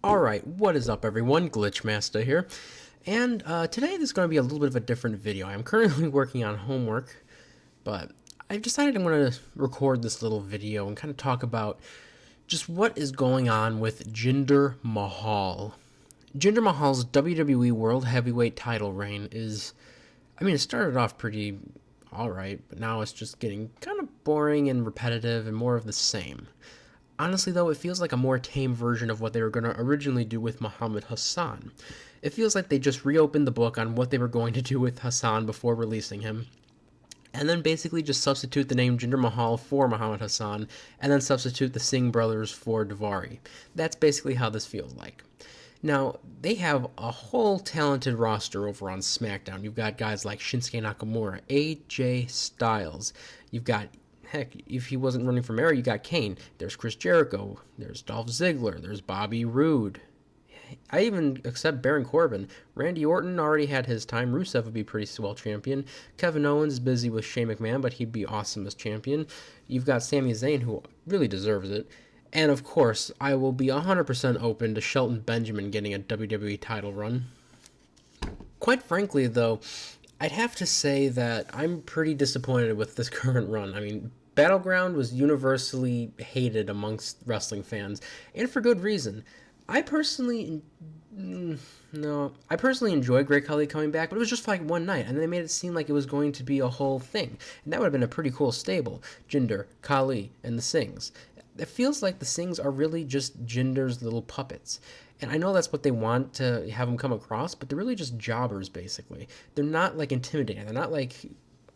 Alright, what is up everyone? GlitchMasta here. And today there's going to be a little bit of a different video. I'm currently working on homework, but I've decided I'm going to record this little video and kind of talk about just what is going on with Jinder Mahal. Jinder Mahal's WWE World Heavyweight title reign is, it started off pretty alright, but now it's just getting kind of boring and repetitive and more of the same. Honestly, though, it feels like a more tame version of what they were going to originally do with Muhammad Hassan. It feels like they just reopened the book on what they were going to do with Hassan before releasing him, and then basically just substitute the name Jinder Mahal for Muhammad Hassan, and then substitute the Singh brothers for Daivari. That's basically how this feels like. Now, they have a whole talented roster over on SmackDown. You've got guys like Shinsuke Nakamura, AJ Styles, you've got heck, if he wasn't running for mayor, you got Kane. There's Chris Jericho. There's Dolph Ziggler. There's Bobby Roode. I even accept Baron Corbin. Randy Orton already had his time. Rusev would be pretty swell champion. Kevin Owens is busy with Shane McMahon, but he'd be awesome as champion. You've got Sami Zayn, who really deserves it. And of course, I will be 100% open to Shelton Benjamin getting a WWE title run. Quite frankly, though, I'd have to say that I'm pretty disappointed with this current run. Battleground was universally hated amongst wrestling fans, and for good reason. I personally enjoyed Great Khali coming back, but it was just for like one night, and then they made it seem like it was going to be a whole thing, and that would have been a pretty cool stable. Jinder, Khali, and the Singhs. It feels like the Singhs are really just Jinder's little puppets. And I know that's what they want to have them come across, but they're really just jobbers, basically. They're not, intimidating.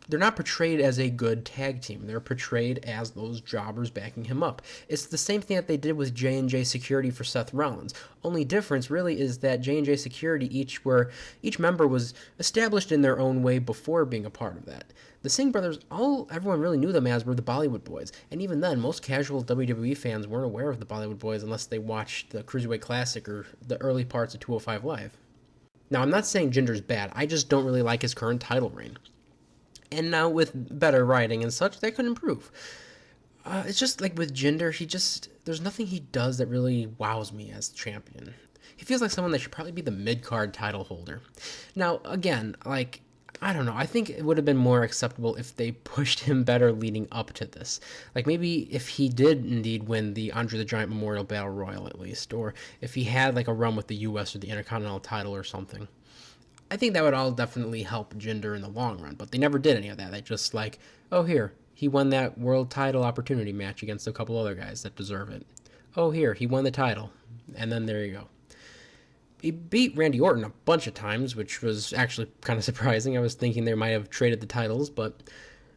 They're not portrayed as a good tag team. They're portrayed as those jobbers backing him up. It's the same thing that they did with J&J Security for Seth Rollins. Only difference, really, is that J&J Security, each member was established in their own way before being a part of that. The Singh brothers, everyone really knew them as were the Bollywood Boys, and even then, most casual WWE fans weren't aware of the Bollywood Boys unless they watched the Cruiserweight Classic or the early parts of 205 Live. Now, I'm not saying Jinder's bad, I just don't really like his current title reign. And now with better writing and such, that could improve. It's just like with Jinder, there's nothing he does that really wows me as champion. He feels like someone that should probably be the mid-card title holder. Now, again, I don't know. I think it would have been more acceptable if they pushed him better leading up to this. Maybe if he did indeed win the Andre the Giant Memorial Battle Royal at least, or if he had a run with the US or the Intercontinental title or something. I think that would all definitely help Jinder in the long run, but they never did any of that. They just oh here, he won that world title opportunity match against a couple other guys that deserve it. Oh here, he won the title, and then there you go. He beat Randy Orton a bunch of times, which was actually kind of surprising. I was thinking they might have traded the titles, but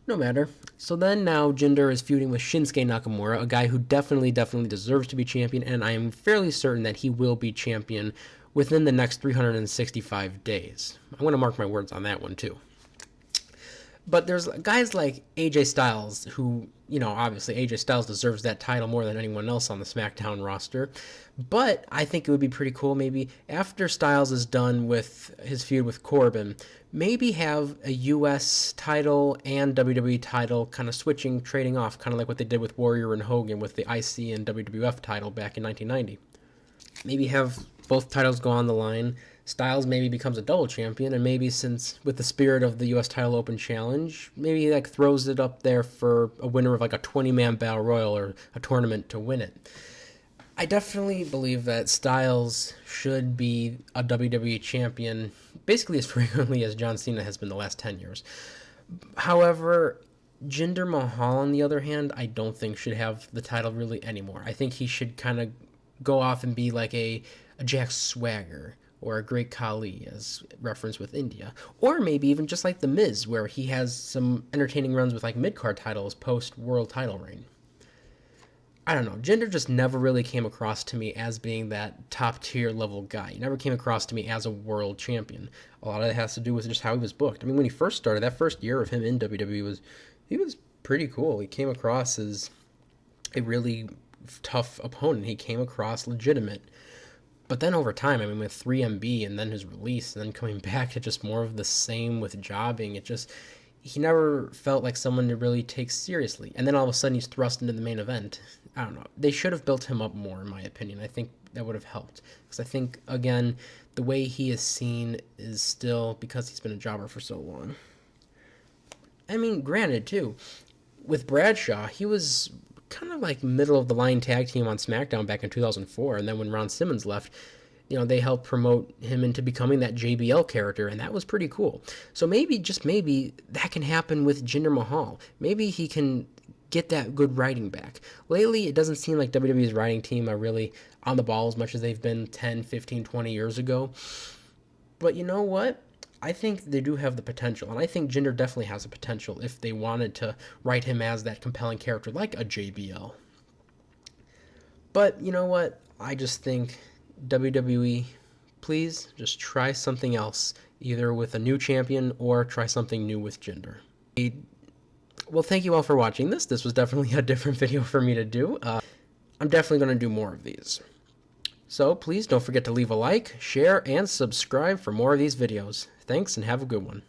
no matter. So then now Jinder is feuding with Shinsuke Nakamura, a guy who definitely deserves to be champion, and I am fairly certain that he will be champion within the next 365 days. I want to mark my words on that one too. But there's guys like AJ Styles who, obviously AJ Styles deserves that title more than anyone else on the SmackDown roster. But I think it would be pretty cool maybe after Styles is done with his feud with Corbin, maybe have a US title and WWE title kind of switching, trading off, kind of like what they did with Warrior and Hogan with the IC and WWF title back in 1990. Maybe have both titles go on the line. Styles maybe becomes a double champion, and maybe since with the spirit of the U.S. Title Open Challenge, maybe he throws it up there for a winner of a 20-man battle royal or a tournament to win it. I definitely believe that Styles should be a WWE champion basically as frequently as John Cena has been the last 10 years. However, Jinder Mahal, on the other hand, I don't think should have the title really anymore. I think he should kind of go off and be like a Jack Swagger or a Great Khali, as referenced with India. Or maybe even just like The Miz, where he has some entertaining runs with mid-card titles post-world title reign. I don't know. Jinder just never really came across to me as being that top-tier level guy. He never came across to me as a world champion. A lot of it has to do with just how he was booked. When he first started, that first year of him in WWE he was pretty cool. He came across as a really tough opponent. He came across legitimate. But then over time, with 3MB and then his release and then coming back to just more of the same with jobbing, he never felt like someone to really take seriously. And then all of a sudden he's thrust into the main event. I don't know. They should have built him up more, in my opinion. I think that would have helped. Because I think, again, the way he is seen is still because he's been a jobber for so long. I mean, granted, too, with Bradshaw, he was kind of like middle of the line tag team on SmackDown back in 2004. And then when Ron Simmons left, they helped promote him into becoming that JBL character, and that was pretty cool. So maybe, just maybe, that can happen with Jinder Mahal. Maybe he can get that good writing back. Lately, it doesn't seem like WWE's writing team are really on the ball as much as they've been 10, 15, 20 years ago. But you know what? I think they do have the potential, and I think Jinder definitely has the potential if they wanted to write him as that compelling character like a JBL. But you know what? I just think WWE, please just try something else, either with a new champion or try something new with Jinder. Well, thank you all for watching this. This was definitely a different video for me to do. I'm definitely going to do more of these. So please don't forget to leave a like, share, and subscribe for more of these videos. Thanks, and have a good one.